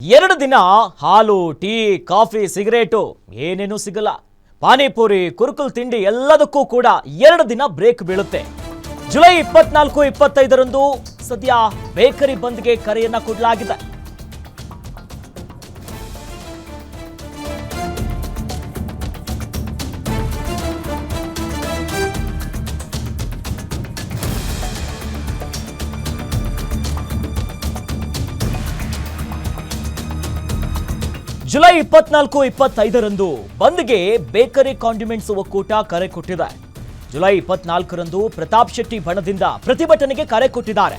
2 ದಿನ ಹಾಲು tea coffee cigarette ಏನೇನೂ ಸಿಗಲ್ಲ. ಪಾನಿಪುರಿ ಕುರುಕುಲ್ ತಿಂಡಿ ಎಲ್ಲದಕ್ಕೂ ಕೂಡ 2 ದಿನ ಬ್ರೇಕ್ ಬೀಳುತ್ತೆ. ಜುಲೈ 24-25ರಂದು ಸದ್ಯ ಬೇಕರಿ ಬಂದ್ಗೆ ಕರೆಯನ್ನ ಕೊಡಲಾಗಿದೆ. ಜುಲೈ 24-25ರಂದು ಬಂದ್ಗೆ ಬೇಕರಿ ಕಾಂಡಿಮೆಂಟ್ಸ್ ಒಕ್ಕೂಟ ಕರೆ ಕೊಟ್ಟಿದೆ. ಜುಲೈ 24ರಂದು ಪ್ರತಾಪ್ ಶೆಟ್ಟಿ ಬಣದಿಂದ ಪ್ರತಿಭಟನೆಗೆ ಕರೆ ಕೊಟ್ಟಿದ್ದಾರೆ.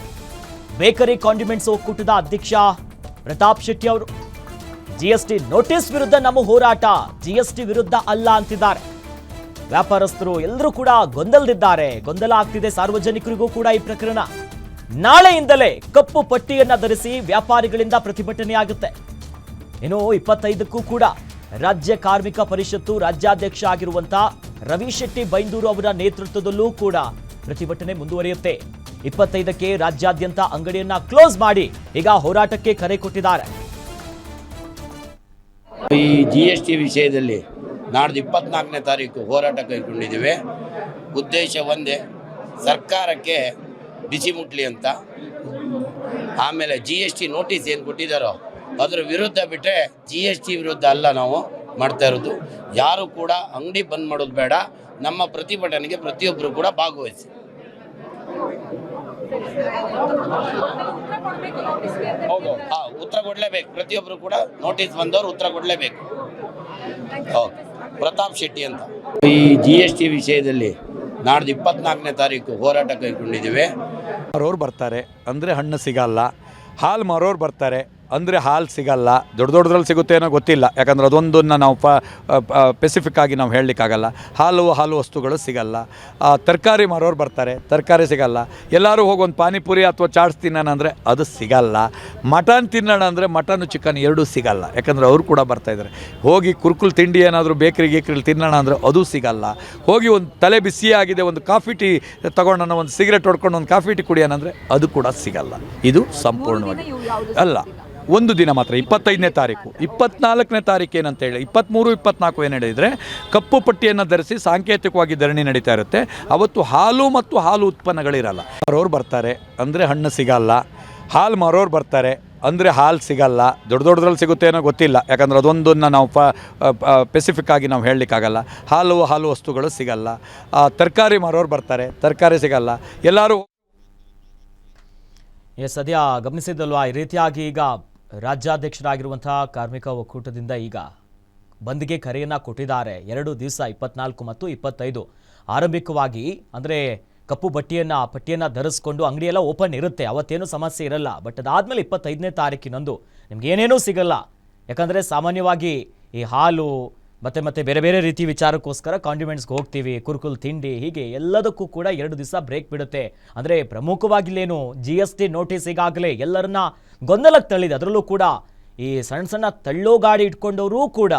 ಬೇಕರಿ ಕಾಂಡಿಮೆಂಟ್ಸ್ ಒಕ್ಕೂಟದ ಅಧ್ಯಕ್ಷ ಪ್ರತಾಪ್ ಶೆಟ್ಟಿ ಅವರು ಜಿಎಸ್ಟಿ ನೋಟಿಸ್ ವಿರುದ್ಧ ನಮ್ಮ ಹೋರಾಟ, ಜಿಎಸ್ಟಿ ವಿರುದ್ಧ ಅಲ್ಲ ಅಂತಿದ್ದಾರೆ. ವ್ಯಾಪಾರಸ್ಥರು ಎಲ್ಲರೂ ಕೂಡ ಗೊಂದಲ ಆಗ್ತಿದೆ. ಸಾರ್ವಜನಿಕರಿಗೂ ಕೂಡ ಈ ಪ್ರಕರಣ. ನಾಳೆಯಿಂದಲೇ ಕಪ್ಪು ಪಟ್ಟಿಯನ್ನ ಧರಿಸಿ ವ್ಯಾಪಾರಿಗಳಿಂದ ಪ್ರತಿಭಟನೆ ಆಗುತ್ತೆ. ಇನ್ನು 25ಕ್ಕೂ ಕೂಡ ರಾಜ್ಯ ಕಾರ್ಮಿಕ ಪರಿಷತ್ತು ರಾಜ್ಯಾಧ್ಯಕ್ಷ ಆಗಿರುವಂತಹ ರವಿ ಶೆಟ್ಟಿ ಬೈಂದೂರು ಅವರ ನೇತೃತ್ವದಲ್ಲೂ ಕೂಡ ಪ್ರತಿಭಟನೆ ಮುಂದುವರಿಯುತ್ತೆ. 25ಕ್ಕೆ ರಾಜ್ಯಾದ್ಯಂತ ಅಂಗಡಿಯನ್ನ ಕ್ಲೋಸ್ ಮಾಡಿ ಈಗ ಹೋರಾಟಕ್ಕೆ ಕರೆ ಕೊಟ್ಟಿದ್ದಾರೆ. ಈ ಜಿಎಸ್ಟಿ ವಿಷಯದಲ್ಲಿ ನಾಡ್ದು 24ನೇ ತಾರೀಕು ಹೋರಾಟ ಕೈಗೊಂಡಿದ್ದೇವೆ. ಉದ್ದೇಶ ಒಂದೇ, ಸರ್ಕಾರಕ್ಕೆ ಬಿಸಿ ಮುಟ್ಲಿ ಅಂತ. ಆಮೇಲೆ ಜಿಎಸ್ಟಿ ನೋಟಿಸ್ ಏನು ಕೊಟ್ಟಿದ್ದಾರೋ ಅದರ ವಿರುದ್ಧ ಬಿಟ್ಟರೆ ಜಿಎಸ್ಟಿ ವಿರುದ್ಧ ಅಲ್ಲ ನಾವು ಮಾಡ್ತಾ ಇರೋದು. ಯಾರು ಕೂಡ ಅಂಗಡಿ ಬಂದ್ ಮಾಡೋದು ಬೇಡ. ನಮ್ಮ ಪ್ರತಿಭಟನೆಗೆ ಪ್ರತಿಯೊಬ್ಬರು ಕೂಡ ಭಾಗವಹಿಸಿ. ಉತ್ತರ ಕೊಡಲೇಬೇಕು. ಪ್ರತಿಯೊಬ್ಬರು ಕೂಡ ನೋಟಿಸ್ ಬಂದವರು ಉತ್ತರ ಕೊಡಲೇಬೇಕು. ಪ್ರತಾಪ್ ಶೆಟ್ಟಿ ಅಂತ. ಈ ಜಿಎಸ್ಟಿ ವಿಷಯದಲ್ಲಿ ನಾಡ್ದು 24ನೇ ತಾರೀಕು ಹೋರಾಟ ಕೈಗೊಂಡಿದ್ದೇವೆ. ಮಾರೋರು ಬರ್ತಾರೆ ಅಂದರೆ ಹಣ್ಣು ಸಿಗಲ್ಲ, ಹಾಲು ಮಾರೋರು ಬರ್ತಾರೆ ಅಂದರೆ ಹಾಲು ಸಿಗಲ್ಲ. ದೊಡ್ಡದ್ರಲ್ಲಿ ಸಿಗುತ್ತೆ ಏನೋ ಗೊತ್ತಿಲ್ಲ, ಯಾಕಂದ್ರೆ ಅದೊಂದನ್ನು ನಾವು ಸ್ಪೆಸಿಫಿಕ್ ಆಗಿ ನಾವು ಹೇಳಲಿಕ್ಕಾಗಲ್ಲ. ಹಾಲು ವಸ್ತುಗಳು ಸಿಗಲ್ಲ. ತರಕಾರಿ ಮಾರೋರು ಬರ್ತಾರೆ, ತರಕಾರಿ ಸಿಗಲ್ಲ. ಎಲ್ಲರೂ ಹೋಗಿ ಒಂದು ಪಾನಿಪುರಿ ಅಥವಾ ಚಾಟ್ಸ್ ತಿನ್ನೋಣ ಅಂದರೆ ಅದು ಸಿಗಲ್ಲ. ಮಟನ್ ತಿನ್ನೋಣ ಅಂದರೆ ಮಟನ್ನು ಚಿಕನ್ ಎರಡೂ ಸಿಗಲ್ಲ, ಯಾಕಂದರೆ ಅವರು ಕೂಡ ಬರ್ತಾಯಿದ್ದಾರೆ. ಹೋಗಿ ಕುರುಕುಲ್ ತಿಂಡಿ ಏನಾದರೂ ಬೇಕ್ರಿಗೆ ತಿನ್ನೋಣ ಅಂದರೆ ಅದು ಸಿಗಲ್ಲ. ಹೋಗಿ ಒಂದು ತಲೆ ಬಿಸಿಯಾಗಿದೆ ಒಂದು ಕಾಫಿ ಟೀ ತೊಗೊಂಡೋಣ, ಒಂದು ಸಿಗರೇಟ್ ಹೊಡ್ಕೊಂಡು ಒಂದು ಕಾಫಿ ಟೀ ಕುಡಿಯೋಣ ಅಂದರೆ ಅದು ಕೂಡ ಸಿಗಲ್ಲ. ಇದು ಸಂಪೂರ್ಣವಾಗಿ ಅಲ್ಲ, ಒಂದು ದಿನ ಮಾತ್ರ 25ನೇ ತಾರೀಕು. 24ನೇ ತಾರೀಕು ಏನಂತೇಳಿ 23, 24 ಏನು ಹೇಳಿದರೆ ಕಪ್ಪು ಪಟ್ಟಿಯನ್ನು ಧರಿಸಿ ಸಾಂಕೇತಿಕವಾಗಿ ಧರಣಿ ನಡೀತಾ ಇರುತ್ತೆ. ಅವತ್ತು ಹಾಲು ಮತ್ತು ಹಾಲು ಉತ್ಪನ್ನಗಳಿರಲ್ಲ. ಮಾರೋರು ಬರ್ತಾರೆ ಅಂದರೆ ಹಣ್ಣು ಸಿಗಲ್ಲ, ಹಾಲು ಮಾರೋರು ಬರ್ತಾರೆ ಅಂದರೆ ಹಾಲು ಸಿಗಲ್ಲ. ದೊಡ್ಡದ್ರಲ್ಲಿ ಸಿಗುತ್ತೆ ಏನೋ ಗೊತ್ತಿಲ್ಲ, ಯಾಕಂದ್ರೆ ಅದೊಂದನ್ನು ನಾವು ಸ್ಪೆಸಿಫಿಕ್ ಆಗಿ ನಾವು ಹೇಳಲಿಕ್ಕಾಗಲ್ಲ. ಹಾಲು ವಸ್ತುಗಳು ಸಿಗಲ್ಲ. ತರಕಾರಿ ಮಾರೋರು ಬರ್ತಾರೆ, ತರಕಾರಿ ಸಿಗಲ್ಲ. ಎಲ್ಲರೂ ಸದ್ಯ ಗಮನಿಸಿದಲ್ವಾ, ಈ ರೀತಿಯಾಗಿ ಈಗ ರಾಜ್ಯಾಧ್ಯಕ್ಷರಾಗಿರುವಂತಹ ಕಾರ್ಮಿಕ ಒಕ್ಕೂಟದಿಂದ ಈಗ ಬಂದ್ಗೆ ಕರೆಯನ್ನು ಕೊಟ್ಟಿದ್ದಾರೆ. 2 ದಿವಸ 24 ಮತ್ತು 25 ಆರಂಭಿಕವಾಗಿ ಅಂದರೆ ಕಪ್ಪು ಪಟ್ಟಿಯನ್ನು ಧರಿಸ್ಕೊಂಡು ಅಂಗಡಿಯೆಲ್ಲ ಓಪನ್ ಇರುತ್ತೆ, ಅವತ್ತೇನು ಸಮಸ್ಯೆ ಇರಲ್ಲ. ಬಟ್ ಅದಾದಮೇಲೆ 25ನೇ ತಾರೀಕಿನಂದು ನಿಮ್ಗೆ ಏನೇನೂ ಸಿಗಲ್ಲ. ಯಾಕಂದರೆ ಸಾಮಾನ್ಯವಾಗಿ ಈ ಹಾಲು ಮತ್ತೆ ಬೇರೆ ಬೇರೆ ರೀತಿ ವಿಚಾರಕ್ಕೋಸ್ಕರ ಕಾಂಡಿಮೆಂಟ್ಸ್ಗೆ ಹೋಗ್ತೀವಿ, ಕುರುಕುಲ್ ತಿಂಡಿ, ಹೀಗೆ ಎಲ್ಲದಕ್ಕೂ ಕೂಡ 2 ದಿವಸ ಬ್ರೇಕ್ ಬಿಡುತ್ತೆ. ಅಂದರೆ ಪ್ರಮುಖವಾಗಿಲ್ಲೇನು GST ನೋಟಿಸ್ ಈಗಾಗಲೇ ಎಲ್ಲರನ್ನ ಗೊಂದಲಕ್ಕೆ ತಳ್ಳಿದೆ. ಅದರಲ್ಲೂ ಕೂಡ ಈ ಸಣ್ಣ ತಳ್ಳೋ ಗಾಡಿ ಇಟ್ಕೊಂಡವರು ಕೂಡ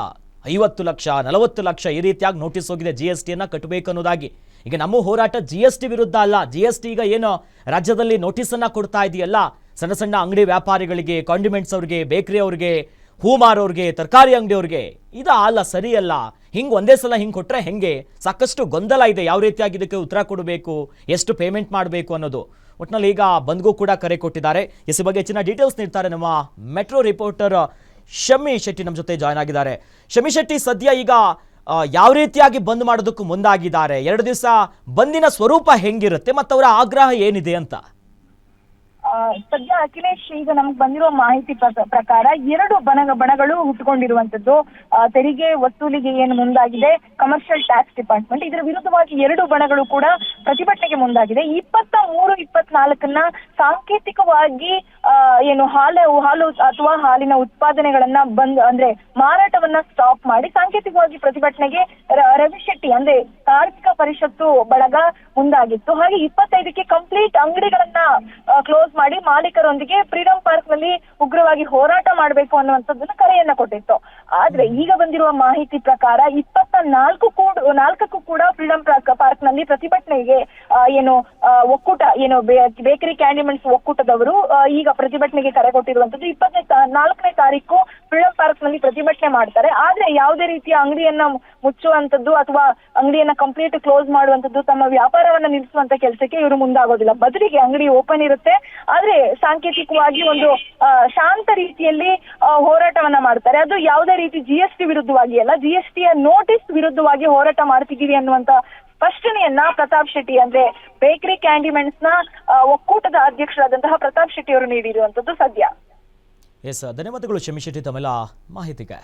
50 ಲಕ್ಷ 40 ಲಕ್ಷ ಈ ರೀತಿಯಾಗಿ ನೋಟಿಸ್ ಹೋಗಿದೆ GSTಯನ್ನು ಕಟ್ಟಬೇಕು ಅನ್ನೋದಾಗಿ. ಈಗ ನಮ್ಮ ಹೋರಾಟ GST ವಿರುದ್ಧ ಅಲ್ಲ. GST ಈಗ ಏನು ರಾಜ್ಯದಲ್ಲಿ ನೋಟಿಸನ್ನು ಕೊಡ್ತಾ ಇದೆಯಲ್ಲ ಸಣ್ಣ ಅಂಗಡಿ ವ್ಯಾಪಾರಿಗಳಿಗೆ, ಕಾಂಡಿಮೆಂಟ್ಸ್ ಅವ್ರಿಗೆ, ಬೇಕರಿ ಅವ್ರಿಗೆ, ಹೂ ಮಾರೋರಿಗೆ, ತರಕಾರಿ ಅಂಗಡಿಯವ್ರಿಗೆ ಇದು ಅಲ್ಲ, ಸರಿಯಲ್ಲ. ಹಿಂಗೆ ಒಂದೇ ಸಲ ಹಿಂಗೆ ಕೊಟ್ಟರೆ ಹೆಂಗೆ? ಸಾಕಷ್ಟು ಗೊಂದಲ ಇದೆ. ಯಾವ ರೀತಿಯಾಗಿ ಇದಕ್ಕೆ ಉತ್ತರ ಕೊಡಬೇಕು, ಎಷ್ಟು ಪೇಮೆಂಟ್ ಮಾಡಬೇಕು ಅನ್ನೋದು. ಒಟ್ಟಿನಲ್ಲಿ ಈಗ ಬಂದ್ಗೂ ಕೂಡ ಕರೆ ಕೊಟ್ಟಿದ್ದಾರೆ. ಇದ್ರ ಬಗ್ಗೆ ಹೆಚ್ಚಿನ ಡೀಟೇಲ್ಸ್ ನೀಡ್ತಾರೆ ನಮ್ಮ ಮೆಟ್ರೋ ರಿಪೋರ್ಟರ್ ಶಮಿ ಶೆಟ್ಟಿ ನಮ್ಮ ಜೊತೆ ಜಾಯ್ನ್ ಆಗಿದ್ದಾರೆ. ಶಮಿ ಶೆಟ್ಟಿ, ಸದ್ಯ ಈಗ ಯಾವ ರೀತಿಯಾಗಿ ಬಂದ್ ಮಾಡೋದಕ್ಕೂ ಮುಂದಾಗಿದ್ದಾರೆ? 2 ದಿವಸ ಬಂದಿನ ಸ್ವರೂಪ ಹೆಂಗಿರುತ್ತೆ ಮತ್ತು ಅವರ ಆಗ್ರಹ ಏನಿದೆ ಅಂತ? ಸದ್ಯ ಅಖಿಲೇಶ್, ಈಗ ನಮ್ಗೆ ಬಂದಿರೋ ಮಾಹಿತಿ ಪ್ರಕಾರ 2 ಬಣಗಳು ಹುಟ್ಟುಕೊಂಡಿರುವಂತದ್ದು. ತೆರಿಗೆ ವಸೂಲಿಗೆ ಏನು ಮುಂದಾಗಿದೆ ಕಮರ್ಷಿಯಲ್ ಟ್ಯಾಕ್ಸ್ ಡಿಪಾರ್ಟ್ಮೆಂಟ್, ಇದರ ವಿರುದ್ಧವಾಗಿ 2 ಬಣಗಳು ಕೂಡ ಪ್ರತಿಭಟನೆಗೆ ಮುಂದಾಗಿದೆ. 23, 24ನ್ನ ಸಾಂಕೇತಿಕವಾಗಿ ಏನು ಹಾಲು ಅಥವಾ ಹಾಲಿನ ಉತ್ಪಾದನೆಗಳನ್ನ ಅಂದ್ರೆ ಮಾರಾಟವನ್ನ ಸ್ಟಾಪ್ ಮಾಡಿ ಸಾಂಕೇತಿಕವಾಗಿ ಪ್ರತಿಭಟನೆಗೆ ರವಿ ಶೆಟ್ಟಿ ಅಂದ್ರೆ ಕಾರ್ಮಿಕ ಪರಿಷತ್ತು ಬಳಗ ಮುಂದಾಗಿತ್ತು. ಹಾಗೆ 25ಕ್ಕೆ ಕಂಪ್ಲೀಟ್ ಅಂಗಡಿಗಳನ್ನ ಕ್ಲೋಸ್ ಮಾಡಿ ಮಾಲೀಕರೊಂದಿಗೆ ಫ್ರೀಡಂ ಪಾರ್ಕ್ ನಲ್ಲಿ ಉಗ್ರವಾಗಿ ಹೋರಾಟ ಮಾಡಬೇಕು ಅನ್ನುವಂಥದ್ದನ್ನ ಕರೆಯನ್ನ ಕೊಟ್ಟಿತ್ತು. ಆದ್ರೆ ಈಗ ಬಂದಿರುವ ಮಾಹಿತಿ ಪ್ರಕಾರ 24ಕ್ಕೂ ಕೂಡ ಫ್ರೀಡಂ ಪಾರ್ಕ್ ನಲ್ಲಿ ಪ್ರತಿಭಟನೆಗೆ ಏನು ಒಕ್ಕೂಟ ಏನು ಬೇಕರಿ ಕ್ಯಾಂಡಿಮೆಂಟ್ಸ್ ಒಕ್ಕೂಟದವರು ಈಗ ಪ್ರತಿಭಟನೆಗೆ ಕರೆ ಕೊಟ್ಟಿರುವಂತದ್ದು. 24ನೇ ತಾರೀಕು ಫ್ರೀಡಂ ಪಾರ್ಕ್ ನಲ್ಲಿ ಪ್ರತಿಭಟನೆ ಮಾಡ್ತಾರೆ. ಆದ್ರೆ ಯಾವುದೇ ರೀತಿಯ ಅಂಗಡಿಯನ್ನ ಮುಚ್ಚುವಂತದ್ದು ಅಥವಾ ಅಂಗಡಿಯನ್ನ ಕಂಪ್ಲೀಟ್ ಕ್ಲೋಸ್ ಮಾಡುವಂತದ್ದು, ತಮ್ಮ ವ್ಯಾಪಾರವನ್ನ ನಿಲ್ಲಿಸುವಂತ ಕೆಲಸಕ್ಕೆ ಇವರು ಮುಂದಾಗೋದಿಲ್ಲ. ಬದಲಿಗೆ ಅಂಗಡಿ ಓಪನ್ ಇರುತ್ತೆ, ಆದ್ರೆ ಸಾಂಕೇತಿಕವಾಗಿ ಒಂದು ಶಾಂತ ರೀತಿಯಲ್ಲಿ ಹೋರಾಟವನ್ನ ಮಾಡ್ತಾರೆ. ಅದು ಯಾವುದೇ ರೀತಿ GST ವಿರುದ್ಧವಾಗಿ ಅಲ್ಲ, GSTಯ ನೋಟಿಸ್ ವಿರುದ್ಧವಾಗಿ ಹೋರಾಟ ಮಾಡ್ತಿದ್ದೀವಿ ಅನ್ನುವಂತ ಸ್ಪಷ್ಟನೆಯನ್ನ ಪ್ರತಾಪ್ ಶೆಟ್ಟಿ ಅಂದ್ರೆ ಬೇಕರಿ ಕ್ಯಾಂಡಿಮೆಂಟ್ಸ್ ನ ಒಕ್ಕೂಟದ ಅಧ್ಯಕ್ಷರಾದಂತಹ ಪ್ರತಾಪ್ ಶೆಟ್ಟಿ ಅವರು ನೀಡಿರುವಂತದ್ದು ಸದ್ಯ. ಎಸ್, ಧನ್ಯವಾದಗಳು ಶಮಿ ಶೆಟ್ಟಿ ತಮ್ಮೆಲ್ಲ ಮಾಹಿತಿಗೆ.